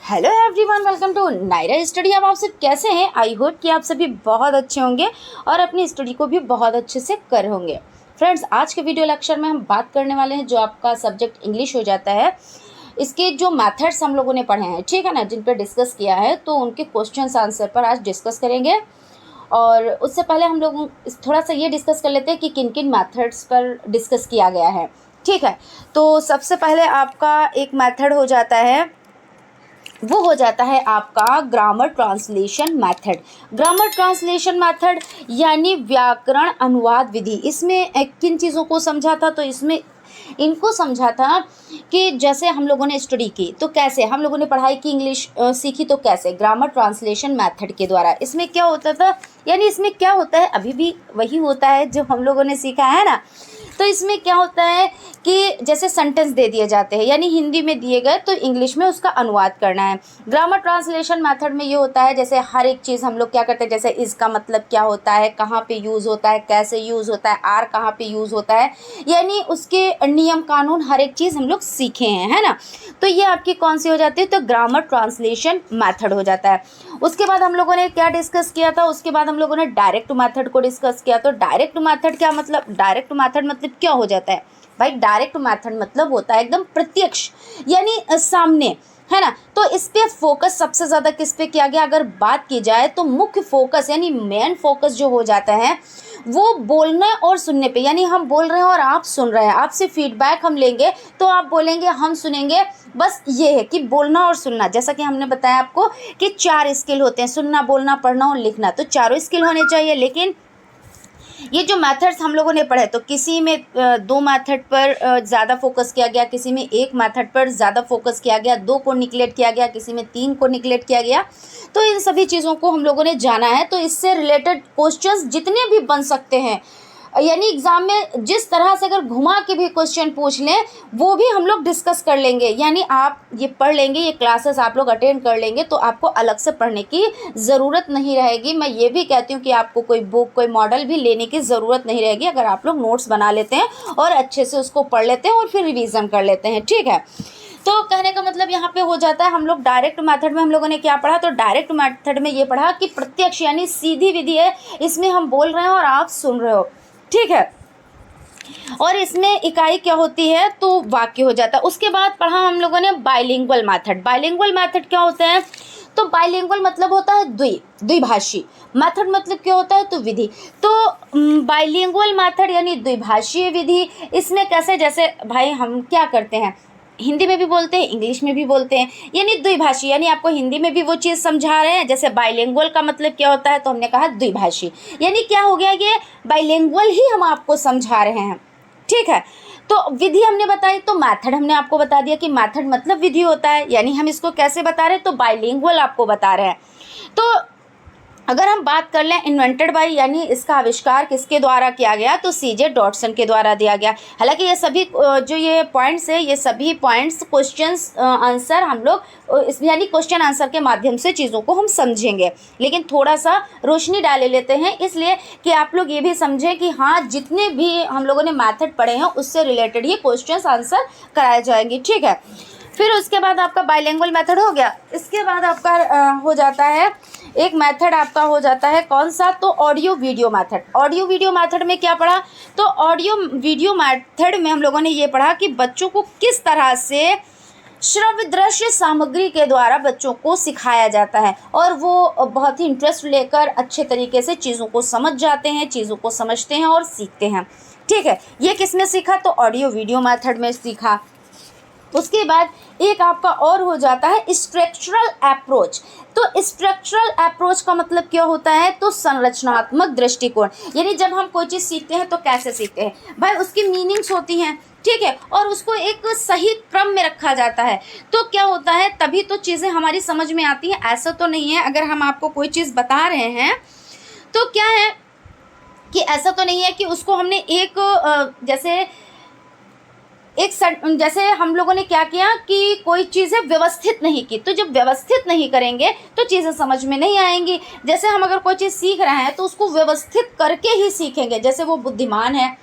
Hello everyone, welcome to Naira study. अब आप सब कैसे हैं? आई होप कि आप सभी बहुत अच्छे होंगे और अपनी स्टडी को भी बहुत अच्छे से कर होंगे। फ्रेंड्स, आज के वीडियो लेक्चर में हम बात करने वाले हैं जो आपका सब्जेक्ट इंग्लिश हो जाता है, इसके जो मेथड्स हम लोगों ने पढ़े हैं, ठीक है ना, जिन पर डिस्कस किया है, तो उनके क्वेश्चन आंसर पर आज डिस्कस करेंगे। और उससे पहले हम लोग थोड़ा सा ये डिस्कस कर लेते हैं कि किन किन मेथड्स पर डिस्कस किया गया है। ठीक है, तो सबसे पहले आपका एक मेथड हो जाता है, वो हो जाता है आपका grammar translation method. Grammar translation method यानी व्याकरण अनुवाद विधि। इसमें किन चीज़ों को समझा था? तो इसमें इनको समझा था कि जैसे हम लोगों ने स्टडी की तो कैसे, हम लोगों ने पढ़ाई की, इंग्लिश सीखी तो कैसे, ग्रामर ट्रांसलेशन मेथड के द्वारा। इसमें क्या होता था, यानी इसमें क्या होता है, अभी भी वही होता है जो हम लोगों ने सीखा है ना। तो इसमें क्या होता है कि जैसे सेंटेंस दे दिए जाते हैं, यानी हिंदी में दिए गए तो इंग्लिश में उसका अनुवाद करना है। ग्रामर ट्रांसलेशन मेथड में ये होता है, जैसे हर एक चीज़ हम लोग क्या करते हैं, जैसे इसका मतलब क्या होता है, कहाँ पे यूज़ होता है, कैसे यूज़ होता है, आर कहाँ पे यूज़ होता है, यानी उसके नियम कानून हर एक चीज़ हम लोग सीखे हैं, है ना। तो ये आपकी कौन सी हो जाती है? तो ग्रामर ट्रांसलेशन मेथड हो जाता है। उसके बाद हम लोगों ने क्या डिस्कस किया था? उसके बाद हम लोगों ने डायरेक्ट मेथड को डिस्कस किया। तो डायरेक्ट मेथड क्या मतलब, डायरेक्ट मेथड मतलब क्या हो जाता है भाई? डायरेक्ट मेथड मतलब होता है एकदम प्रत्यक्ष, यानी सामने, है ना। तो इस पे फोकस सबसे ज़्यादा किस पे किया गया? अगर बात की जाए तो मुख्य फोकस यानी मेन फोकस जो हो जाता है वो बोलने और सुनने पे, यानी हम बोल रहे हैं और आप सुन रहे हैं, आपसे फीडबैक हम लेंगे तो आप बोलेंगे, हम सुनेंगे। बस ये है कि बोलना और सुनना, जैसा कि हमने बताया आपको कि 4 स्किल होते हैं, सुनना, बोलना, पढ़ना और लिखना। तो चारों स्किल होने चाहिए। लेकिन ये जो मेथड्स हम लोगों ने पढ़े, तो किसी में 2 मेथड पर ज़्यादा फोकस किया गया, किसी में 1 मेथड पर ज़्यादा फोकस किया गया, 2 को निगलेक्ट किया गया, किसी में 3 को निगलेक्ट किया गया। तो इन सभी चीज़ों को हम लोगों ने जाना है। तो इससे रिलेटेड क्वेश्चंस जितने भी बन सकते हैं, यानी एग्ज़ाम में जिस तरह से अगर घुमा के भी क्वेश्चन पूछ लें, वो भी हम लोग डिस्कस कर लेंगे। यानी आप ये पढ़ लेंगे, ये क्लासेस आप लोग अटेंड कर लेंगे, तो आपको अलग से पढ़ने की ज़रूरत नहीं रहेगी। मैं ये भी कहती हूँ कि आपको कोई बुक, कोई मॉडल भी लेने की ज़रूरत नहीं रहेगी, अगर आप लोग नोट्स बना लेते हैं और अच्छे से उसको पढ़ लेते हैं और फिर रिवीजन कर लेते हैं। ठीक है, तो कहने का मतलब यहाँ पे हो जाता है, हम लोग डायरेक्ट मेथड में हम लोगों ने क्या पढ़ा? तो डायरेक्ट मेथड में ये पढ़ा कि प्रत्यक्ष यानी सीधी विधि है, इसमें हम बोल रहे हैं और आप सुन रहे हो, ठीक है। और इसमें इकाई क्या होती है? तो वाक्य हो जाता है। उसके बाद पढ़ा हम लोगों ने बाइलिंगुअल मेथड। बाइलिंगुअल मेथड क्या होते हैं? तो बाइलिंगुअल मतलब होता है द्विभाषी। मेथड मतलब क्या होता है? तो विधि। तो बाइलिंगुअल मेथड यानी द्विभाषीय विधि। इसमें कैसे, जैसे भाई हम क्या करते हैं, हिंदी में भी बोलते हैं, इंग्लिश में भी बोलते हैं, यानी द्विभाषी, यानी आपको हिंदी में भी वो चीज़ समझा रहे हैं। जैसे बाइलिंगुअल का मतलब क्या होता है? तो हमने कहा द्विभाषी, यानी क्या हो गया, ये बाइलिंगुअल ही हम आपको समझा रहे हैं, ठीक है। तो विधि हमने बताई, तो मेथड हमने आपको बता दिया कि मेथड मतलब विधि होता है, यानी हम इसको कैसे बता रहे हैं? तो बाइलिंगुअल आपको बता रहे हैं। तो अगर हम बात कर लें इन्वेंटेड बाय, यानी इसका आविष्कार किसके द्वारा किया गया? तो सीजे डॉटसन के द्वारा दिया गया। हालांकि ये सभी जो ये पॉइंट्स है, ये सभी पॉइंट्स क्वेश्चंस आंसर हम लोग इस यानी क्वेश्चन आंसर के माध्यम से चीज़ों को हम समझेंगे, लेकिन थोड़ा सा रोशनी डाले लेते हैं, इसलिए कि आप लोग ये भी समझें कि हाँ, जितने भी हम लोगों ने मैथड पढ़े हैं उससे रिलेटेड ही क्वेश्चन आंसर कराए जाएंगे, ठीक है। फिर उसके बाद आपका बाइलिंगुअल मेथड हो गया। इसके बाद आपका हो जाता है एक मेथड, आपका हो जाता है कौन सा? तो audio video method. Audio video method में क्या पढ़ा? तो ऑडियो वीडियो मेथड में हम लोगों ने ये पढ़ा कि बच्चों को किस तरह से श्रव्य दृश्य सामग्री के द्वारा बच्चों को सिखाया जाता है, और वो बहुत ही इंटरेस्ट लेकर अच्छे तरीके से चीज़ों को समझ जाते हैं, चीज़ों को समझते हैं और सीखते हैं, ठीक है। ये किस में सीखा? तो ऑडियो वीडियो मेथड में सीखा। उसके बाद एक आपका और हो जाता है स्ट्रक्चरल अप्रोच। तो स्ट्रक्चरल अप्रोच का मतलब क्या होता है? तो संरचनात्मक दृष्टिकोण, यानी जब हम कोई चीज़ सीखते हैं तो कैसे सीखते हैं भाई? उसकी मीनिंग्स होती हैं, ठीक है, और उसको एक सही क्रम में रखा जाता है। तो क्या होता है, तभी तो चीज़ें हमारी समझ में आती हैं। ऐसा तो नहीं है अगर हम आपको कोई चीज़ बता रहे हैं तो क्या है कि ऐसा तो नहीं है कि उसको हमने जैसे हम लोगों ने क्या किया कि कोई चीज़ें व्यवस्थित नहीं की। तो जब व्यवस्थित नहीं करेंगे तो चीज़ें समझ में नहीं आएंगी। जैसे हम अगर कोई चीज़ सीख रहे हैं तो उसको व्यवस्थित करके ही सीखेंगे। जैसे वो बुद्धिमान है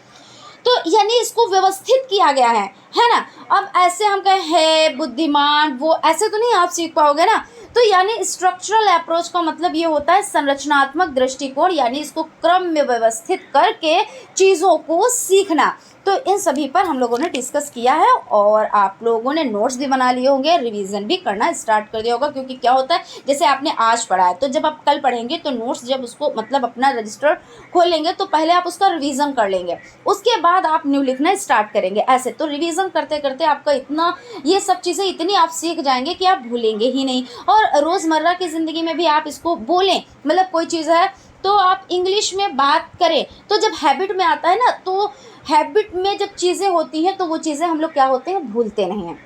तो यानी इसको व्यवस्थित किया गया है ना। अब ऐसे हम कहें है बुद्धिमान वो, ऐसे तो नहीं आप सीख पाओगे ना। तो यानी स्ट्रक्चरल अप्रोच का मतलब ये होता है संरचनात्मक दृष्टिकोण, यानी इसको क्रम में व्यवस्थित करके चीज़ों को सीखना। तो इन सभी पर हम लोगों ने डिस्कस किया है और आप लोगों ने नोट्स भी बना लिए होंगे, रिवीजन भी करना स्टार्ट कर दिया होगा। क्योंकि क्या होता है, जैसे आपने आज पढ़ा है तो जब आप कल पढ़ेंगे तो नोट्स जब उसको मतलब अपना रजिस्टर खोलेंगे तो पहले आप उसका रिवीजन कर लेंगे, उसके बाद आप न्यू लिखना स्टार्ट करेंगे। ऐसे तो रिवीजन करते करते आपका इतना ये सब चीज़ें इतनी आप सीख जाएंगे कि आप भूलेंगे ही नहीं। और रोज़मर्रा की ज़िंदगी में भी आप इसको बोलें, मतलब कोई चीज़ है तो आप इंग्लिश में बात करें, तो जब हैबिट में आता है ना, तो हैबिट में जब चीज़ें होती हैं तो वो चीज़ें हम लोग क्या होते हैं, भूलते नहीं हैं।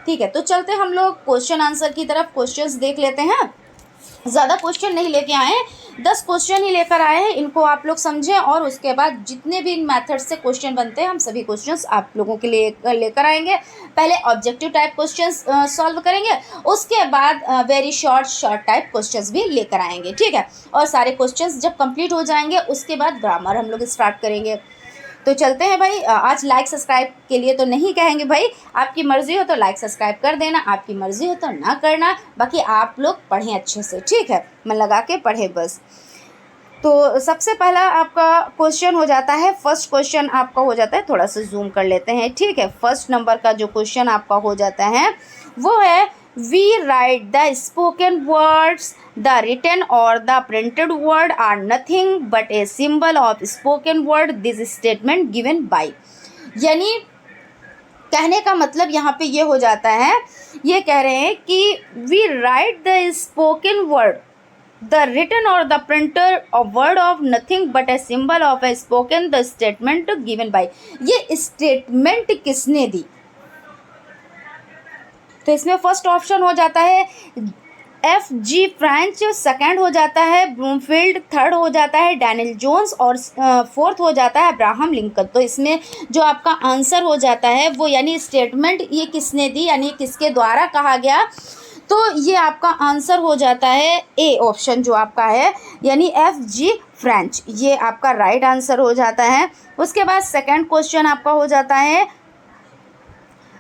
ठीक है, तो चलते हम लोग क्वेश्चन आंसर की तरफ, क्वेश्चंस देख लेते हैं। ज़्यादा क्वेश्चन नहीं लेके आए हैं, 10 क्वेश्चन ही लेकर आए हैं, इनको आप लोग समझें और उसके बाद जितने भी इन मेथड से क्वेश्चन बनते हैं हम सभी क्वेश्चंस आप लोगों के लिए लेकर आएंगे। पहले ऑब्जेक्टिव टाइप क्वेश्चंस सॉल्व करेंगे, उसके बाद वेरी शॉर्ट टाइप क्वेश्चंस भी लेकर आएंगे। ठीक है, और सारे क्वेश्चंस जब कंप्लीट हो जाएंगे उसके बाद ग्रामर हम लोग स्टार्ट करेंगे। तो चलते हैं भाई। आज लाइक सब्सक्राइब के लिए तो नहीं कहेंगे भाई, आपकी मर्ज़ी हो तो लाइक सब्सक्राइब कर देना, आपकी मर्ज़ी हो तो ना करना, बाकी आप लोग पढ़ें अच्छे से। ठीक है, मन लगा के पढ़ें बस। तो सबसे पहला आपका क्वेश्चन हो जाता है, फर्स्ट क्वेश्चन आपका हो जाता है, थोड़ा सा जूम कर लेते हैं। ठीक है, फर्स्ट नंबर का जो क्वेश्चन आपका हो जाता है वो है, we write the spoken words, the written or the printed word are nothing but a symbol of spoken word, this statement given by। यानी कहने का मतलब यहाँ पे ये हो जाता है, ये कह रहे हैं कि we write the spoken word, the written or the printed word of nothing but a symbol of a spoken, the statement given by। ये स्टेटमेंट किसने दी, तो इसमें फर्स्ट ऑप्शन हो जाता है F.G. फ्रेंच, सेकंड हो जाता है ब्रूमफील्ड, थर्ड हो जाता है डैनियल जोन्स और फोर्थ हो जाता है अब्राहम लिंकन। तो इसमें जो आपका आंसर हो जाता है वो, यानी स्टेटमेंट ये किसने दी, यानी किसके द्वारा कहा गया, तो ये आपका आंसर हो जाता है ए ऑप्शन जो आपका है, यानी F.G. फ्रेंच, ये आपका राइट आंसर हो जाता है। उसके बाद सेकंड क्वेश्चन आपका हो जाता है,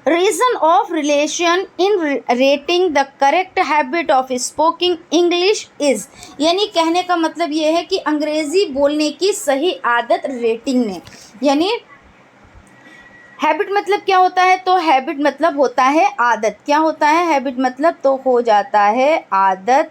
reason of relation in rating the correct habit of spoking English is, यानी कहने का मतलब ये है कि अंग्रेजी बोलने की सही आदत रेटिंग में, यानी हैबिट मतलब क्या होता है, तो हैबिट मतलब होता है आदत। क्या होता है हैबिट मतलब, तो हो जाता है आदत।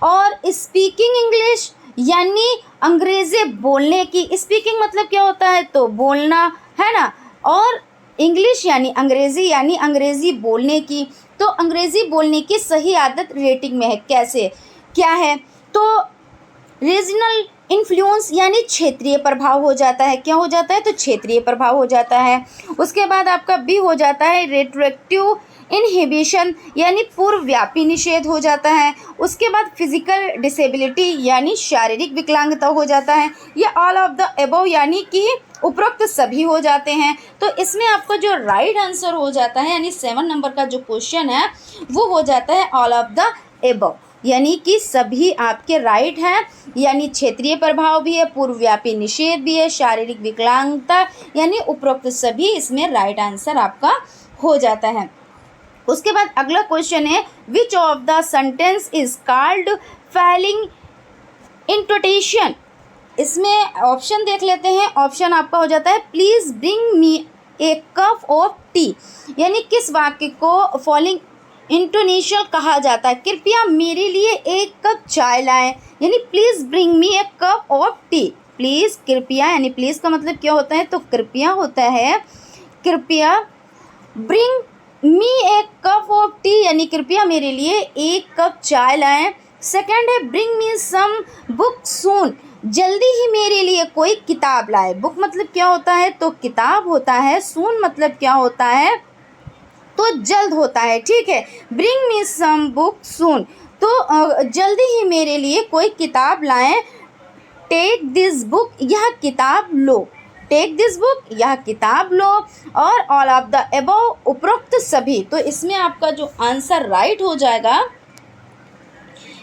और स्पीकिंग इंग्लिश यानी अंग्रेजी बोलने की, स्पीकिंग मतलब क्या होता है, तो बोलना है ना, और इंग्लिश यानी अंग्रेज़ी बोलने की। तो अंग्रेज़ी बोलने की सही आदत रेटिंग में है, कैसे क्या है, तो रीजनल इन्फ्लुएंस यानी क्षेत्रीय प्रभाव हो जाता है। क्या हो जाता है, तो क्षेत्रीय प्रभाव हो जाता है। उसके बाद आपका बी हो जाता है रेट्रोएक्टिव इनहिबिशन, यानी पूर्वव्यापी निषेध हो जाता है। उसके बाद फिजिकल डिसेबिलिटी यानी शारीरिक विकलांगता हो जाता है। ये ऑल ऑफ द अबव यानी कि उपरोक्त सभी हो जाते हैं। तो इसमें आपका जो राइट आंसर हो जाता है, यानी 7 नंबर का जो क्वेश्चन है वो हो जाता है ऑल ऑफ द अबव, यानी कि सभी आपके राइट हैं। यानी क्षेत्रीय प्रभाव भी है, पूर्वव्यापी निषेध भी है, शारीरिक विकलांगता, यानी उपरोक्त सभी इसमें राइट आंसर आपका हो जाता है। उसके बाद अगला क्वेश्चन है, which of the sentence is called falling intonation. इसमें ऑप्शन देख लेते हैं। ऑप्शन आपका हो जाता है, please bring me a cup of tea, यानी किस वाक्य को फॉलिंग इंटोनेशन कहा जाता है, कृपया मेरे लिए एक कप चाय लाएं, यानी please bring me a cup of T. Please कृपया, यानी प्लीज़ का मतलब क्या होता है, तो कृपया होता है, कृपया ब्रिंग मी एक कप ऑफ टी, यानी कृपया मेरे लिए एक कप चाय लाएं। सेकंड है ब्रिंग मी सम बुक सून, जल्दी ही मेरे लिए कोई किताब लाए। बुक मतलब क्या होता है, तो किताब होता है। सून मतलब क्या होता है, तो जल्द होता है। ठीक है, ब्रिंग मी सम बुक सून, तो जल्दी ही मेरे लिए कोई किताब लाएं। टेक दिस बुक, यह किताब लो। टेक दिस बुक, यह किताब लो। और ऑल ऑफ द अबव, उपरोक्त सभी। तो इसमें आपका जो आंसर राइट हो जाएगा,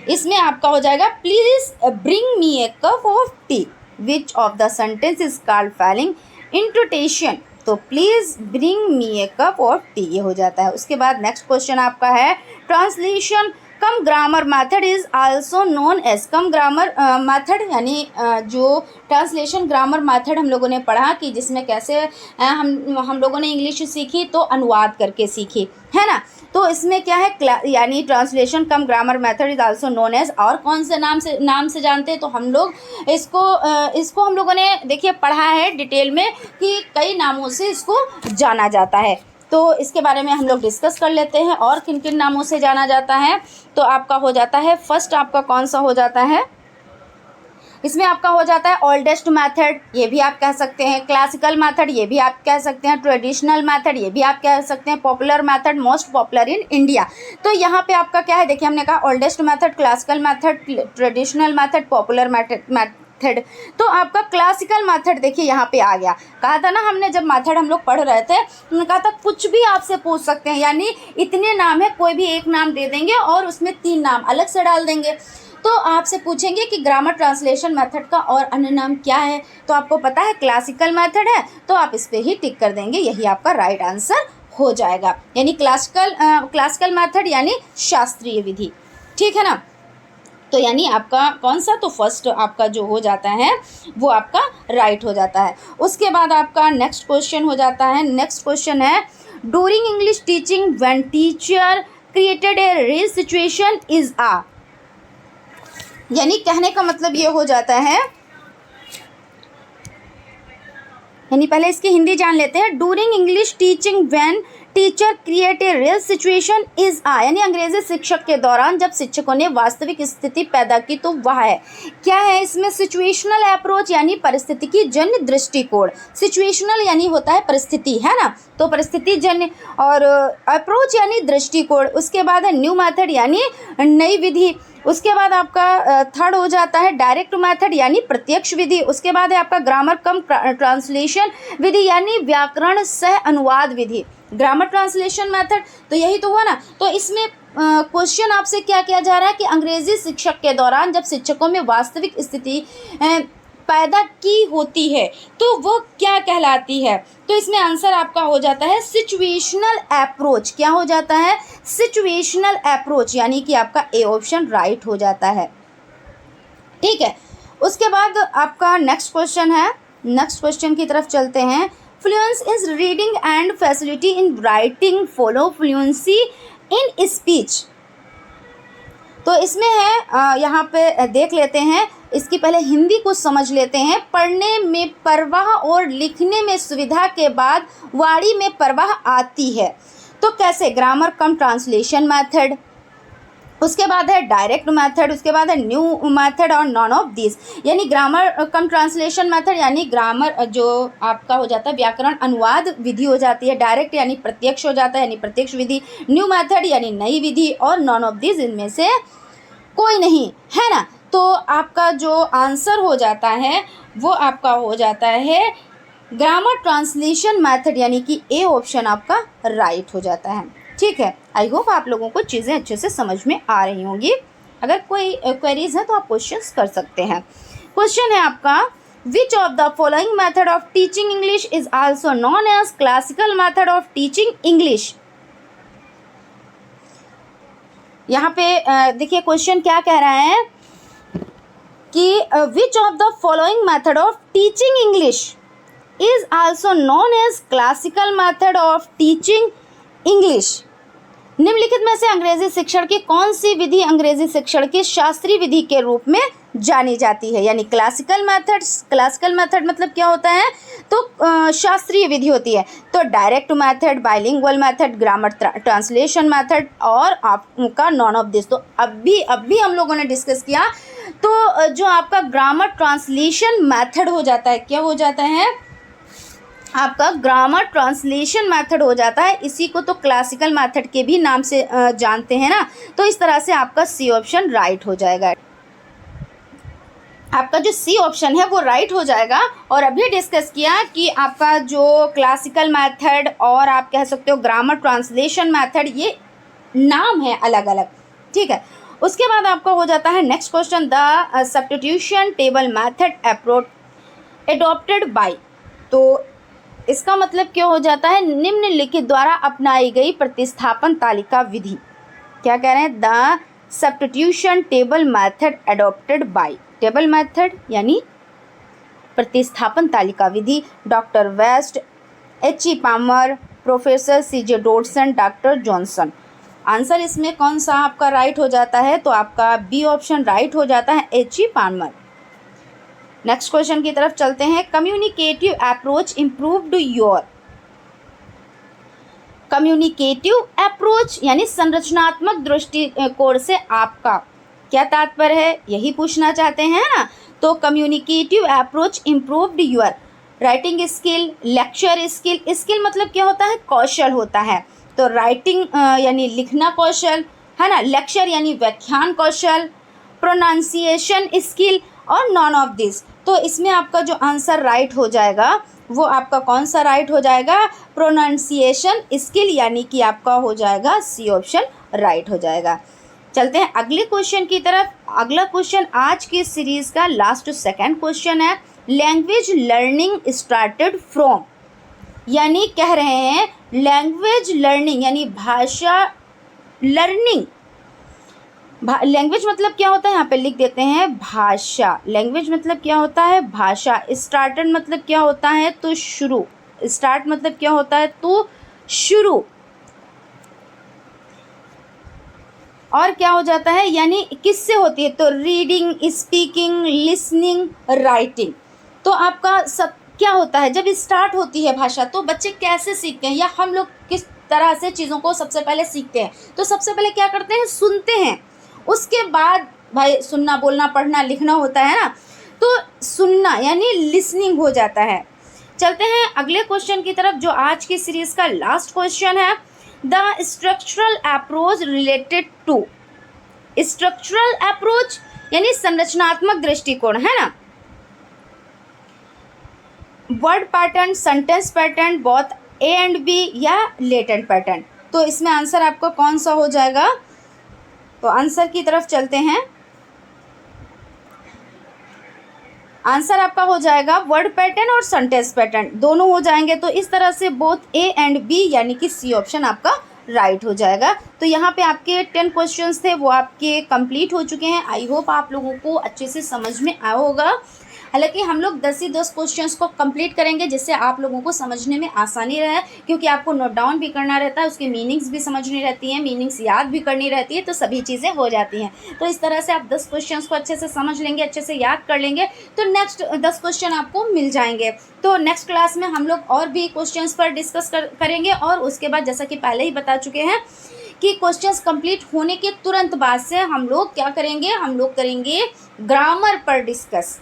इसमें आपका हो जाएगा, please bring me a cup of tea. Which of the sentence is called falling intonation, तो please bring me a cup of tea, ये हो जाता है। उसके बाद नेक्स्ट क्वेश्चन आपका है translation cum grammar method is also known as, cum grammar method यानी जो ट्रांसलेशन ग्रामर मेथड हम लोगों ने पढ़ा कि जिसमें कैसे हम लोगों ने इंग्लिश सीखी तो अनुवाद करके सीखी, है ना। तो इसमें क्या है यानी translation cum grammar method is also known as, और कौन से नाम से जानते हैं तो हम लोग इसको हम लोगों ने देखिए पढ़ा है डिटेल में कि कई नामों से इसको जाना जाता है। तो इसके बारे में हम लोग डिस्कस कर लेते हैं और किन किन नामों से जाना जाता है। तो आपका हो जाता है फर्स्ट, आपका कौन सा हो जाता है, इसमें आपका हो जाता है ओल्डेस्ट मेथड, ये भी आप कह सकते हैं, क्लासिकल मेथड ये भी आप कह सकते हैं, ट्रेडिशनल मेथड ये भी आप कह सकते हैं, popular method, most popular in India. तो यहाँ पे आपका क्या है, देखिए हमने कहा oldest method, classical method, traditional method, popular method. तो आपका क्लासिकल मेथड देखिए यहाँ पे आ गया। कहा था ना हमने जब मेथड हम लोग पढ़ रहे थे, उन्होंने कहा था कुछ भी आपसे पूछ सकते हैं, यानी इतने नाम है, कोई भी एक नाम दे देंगे और उसमें 3 नाम अलग से डाल देंगे। तो आपसे पूछेंगे कि ग्रामर ट्रांसलेशन मेथड का और अन्य नाम क्या है, तो आपको पता है क्लासिकल मेथड है, तो आप इस पर ही टिक कर देंगे, यही आपका राइट आंसर हो जाएगा। यानी क्लासिकल मेथड यानी शास्त्रीय विधि, ठीक है ना। तो यानी आपका कौन सा, तो फर्स्ट आपका जो हो जाता है वो आपका राइट हो जाता है। उसके बाद आपका नेक्स्ट क्वेश्चन हो जाता है, नेक्स्ट क्वेश्चन है during English teaching when teacher created a real situation is uh, यानी कहने का मतलब ये हो जाता है, यानी पहले इसकी हिंदी जान लेते हैं। During English teaching when teacher create a real situation is uh, यानी अंग्रेजी शिक्षक के दौरान जब शिक्षकों ने वास्तविक स्थिति पैदा की तो वह है, क्या है इसमें, सिचुएशनल अप्रोच यानी परिस्थिति जन्य दृष्टिकोण। सिचुएशनल यानी होता है परिस्थिति, है ना, तो परिस्थिति जन्य, और अप्रोच यानी दृष्टिकोण। उसके बाद है न्यू मेथड यानी नई विधि। उसके बाद आपका थर्ड हो जाता है डायरेक्ट मेथड यानी प्रत्यक्ष विधि। उसके बाद है आपका ग्रामर कम ट्रांसलेशन विधि यानी व्याकरण सह अनुवाद विधि। ग्रामर ट्रांसलेशन मेथड तो यही तो हुआ ना। तो इसमें क्वेश्चन आपसे क्या किया जा रहा है कि अंग्रेजी शिक्षक के दौरान जब शिक्षकों में वास्तविक स्थिति पैदा की होती है तो वो क्या कहलाती है, तो इसमें आंसर आपका हो जाता है सिचुएशनल अप्रोच। क्या हो जाता है, सिचुएशनल अप्रोच, यानी कि आपका ए ऑप्शन राइट हो जाता है, ठीक है। उसके बाद आपका नेक्स्ट क्वेश्चन है, नेक्स्ट क्वेश्चन की तरफ चलते हैं। Fluence is reading and facility in writing follow fluency in speech. तो इसमें है यहाँ पे देख लेते हैं, इसकी पहले हिंदी को समझ लेते हैं। पढ़ने में परवाह और लिखने में सुविधा के बाद वाणी में परवाह आती है, तो कैसे, ग्रामर कम ट्रांसलेशन मेथड। उसके बाद है डायरेक्ट मेथड, उसके बाद है न्यू मेथड और नॉन ऑफ दिस, यानी ग्रामर कम ट्रांसलेशन मेथड यानी ग्रामर जो आपका हो जाता है व्याकरण अनुवाद विधि हो जाती है। डायरेक्ट यानी प्रत्यक्ष हो जाता है, यानी प्रत्यक्ष विधि। न्यू मेथड यानी नई विधि, और नॉन ऑफ दिस इनमें से कोई नहीं, है ना। तो आपका जो आंसर हो जाता है वो आपका हो जाता है ग्रामर ट्रांसलेशन मेथड, यानी कि ए ऑप्शन आपका राइट हो जाता है, ठीक है। आई होप आप लोगों को चीज़ें अच्छे से समझ में आ रही होंगी। अगर कोई क्वेरीज है तो आप क्वेश्चंस कर सकते हैं। क्वेश्चन है आपका, which of the following method of teaching English is also known as classical method of teaching English. यहाँ पे देखिए क्वेश्चन क्या कह रहा है कि which of the following method of teaching English is also known as classical method of teaching English. निम्नलिखित में से अंग्रेजी शिक्षण की कौन सी विधि अंग्रेजी शिक्षण की शास्त्रीय विधि के रूप में जानी जाती है, यानी क्लासिकल मेथड मतलब क्या होता है, तो शास्त्रीय विधि होती है। तो direct method, bilingual method, grammar translation method और आपका नॉन ऑफ दिस। तो अभी हम लोगों ने डिस्कस किया, तो जो आपका ग्रामर ट्रांसलेशन मेथड हो जाता है, क्या हो जाता है, आपका ग्रामर ट्रांसलेशन मेथड हो जाता है। इसी को तो क्लासिकल मेथड के भी नाम से जानते हैं ना। तो इस तरह से आपका सी ऑप्शन राइट हो जाएगा, आपका जो सी ऑप्शन है वो राइट हो जाएगा। और अभी डिस्कस किया कि आपका जो क्लासिकल मेथड और आप कह सकते हो ग्रामर ट्रांसलेशन मेथड, ये नाम है अलग अलग, ठीक है। उसके बाद आपका हो जाता है next question, the substitution table method approach adopted by. तो इसका मतलब क्या हो जाता है, निम्नलिखित द्वारा अपनाई गई प्रतिस्थापन तालिका विधि। क्या कह रहे हैं, the substitution table method adopted by, table method यानी प्रतिस्थापन तालिका विधि, doctor West, H.E. Palmer, professor C.J. Dodson, doctor Johnson. Answer इसमें कौन सा आपका राइट हो जाता है, तो आपका बी ऑप्शन राइट हो जाता है, H.E. पामर। नेक्स्ट क्वेश्चन की तरफ चलते हैं। Communicative approach improved your, communicative approach यानी संरचनात्मक दृष्टिकोण से आपका क्या तात्पर्य है, यही पूछना चाहते हैं ना। तो communicative approach improved your writing skill, lecture skill, skill मतलब क्या होता है, कौशल होता है। तो राइटिंग यानी लिखना कौशल है ना, लेक्चर यानी व्याख्यान कौशल, प्रोनाउंसिएशन स्किल और नॉन ऑफ दिस। तो इसमें आपका जो आंसर राइट हो जाएगा वो आपका कौन सा राइट हो जाएगा, प्रोनाउंसिएशन स्किल यानी कि आपका हो जाएगा सी ऑप्शन राइट हो जाएगा। चलते हैं अगले क्वेश्चन की तरफ। अगला क्वेश्चन आज की सीरीज का लास्ट सेकंड क्वेश्चन है। लैंग्वेज लर्निंग स्टार्टेड फ्रॉम, यानी कह रहे हैं लैंग्वेज लर्निंग यानी भाषा लर्निंग, लैंग्वेज मतलब क्या होता है, यहाँ पे लिख देते हैं भाषा। लैंग्वेज मतलब क्या होता है, भाषा। स्टार्टेड मतलब क्या होता है, तो शुरू। स्टार्ट मतलब क्या होता है, तो शुरू। और क्या हो जाता है, यानी किससे होती है, तो रीडिंग, स्पीकिंग, लिसनिंग, राइटिंग। तो आपका सब क्या होता है, जब स्टार्ट होती है भाषा तो बच्चे कैसे सीखते हैं, या हम लोग किस तरह से चीज़ों को सबसे पहले सीखते हैं। तो सबसे पहले क्या करते हैं, सुनते हैं, उसके बाद भाई सुनना, बोलना, पढ़ना, लिखना होता है ना, तो सुनना यानी लिसनिंग हो जाता है। चलते हैं अगले क्वेश्चन की तरफ जो आज की सीरीज का लास्ट क्वेश्चन है। The structural approach related to, structural approach यानी संरचनात्मक दृष्टिकोण है ना, word pattern, sentence pattern, both A and B या लेटेंट पैटर्न। तो इसमें आंसर आपका कौन सा हो जाएगा, तो आंसर की तरफ चलते हैं। आंसर आपका हो जाएगा वर्ड पैटर्न और सेंटेंस पैटर्न दोनों हो जाएंगे। तो इस तरह से बोथ ए एंड बी यानी कि सी ऑप्शन आपका राइट हो जाएगा। तो यहाँ पे आपके 10 क्वेश्चंस थे वो आपके कंप्लीट हो चुके हैं। आई होप आप लोगों को अच्छे से समझ में आया होगा। हालांकि हम लोग 10 ही 10 क्वेश्चंस को कंप्लीट करेंगे जिससे आप लोगों को समझने में आसानी रहे, क्योंकि आपको नोट डाउन भी करना रहता है, उसकी मीनिंग्स भी समझनी रहती हैं, मीनिंग्स याद भी करनी रहती है, तो सभी चीज़ें हो जाती हैं। तो इस तरह से आप 10 क्वेश्चंस को अच्छे से समझ लेंगे, अच्छे से याद कर लेंगे, तो नेक्स्ट 10 क्वेश्चन आपको मिल जाएंगे। तो नेक्स्ट क्लास में हम लोग और भी क्वेश्चंस पर डिस्कस करेंगे, और उसके बाद जैसा कि पहले ही बता चुके हैं कि क्वेश्चंस कंप्लीट होने के तुरंत बाद से हम लोग क्या करेंगे, हम लोग करेंगे ग्रामर पर डिस्कस।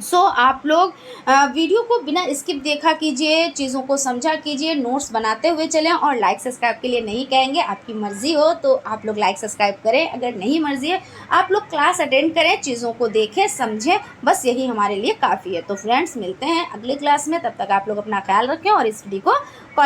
सो आप लोग वीडियो को बिना स्किप देखा कीजिए, चीज़ों को समझा कीजिए, नोट्स बनाते हुए चलें, और लाइक सब्सक्राइब के लिए नहीं कहेंगे, आपकी मर्ज़ी हो तो आप लोग लाइक सब्सक्राइब करें, अगर नहीं मर्ज़ी है आप लोग क्लास अटेंड करें, चीज़ों को देखें, समझें, बस यही हमारे लिए काफ़ी है। तो फ्रेंड्स मिलते हैं अगले क्लास में, तब तक आप लोग अपना ख्याल रखें और इस वीडियो को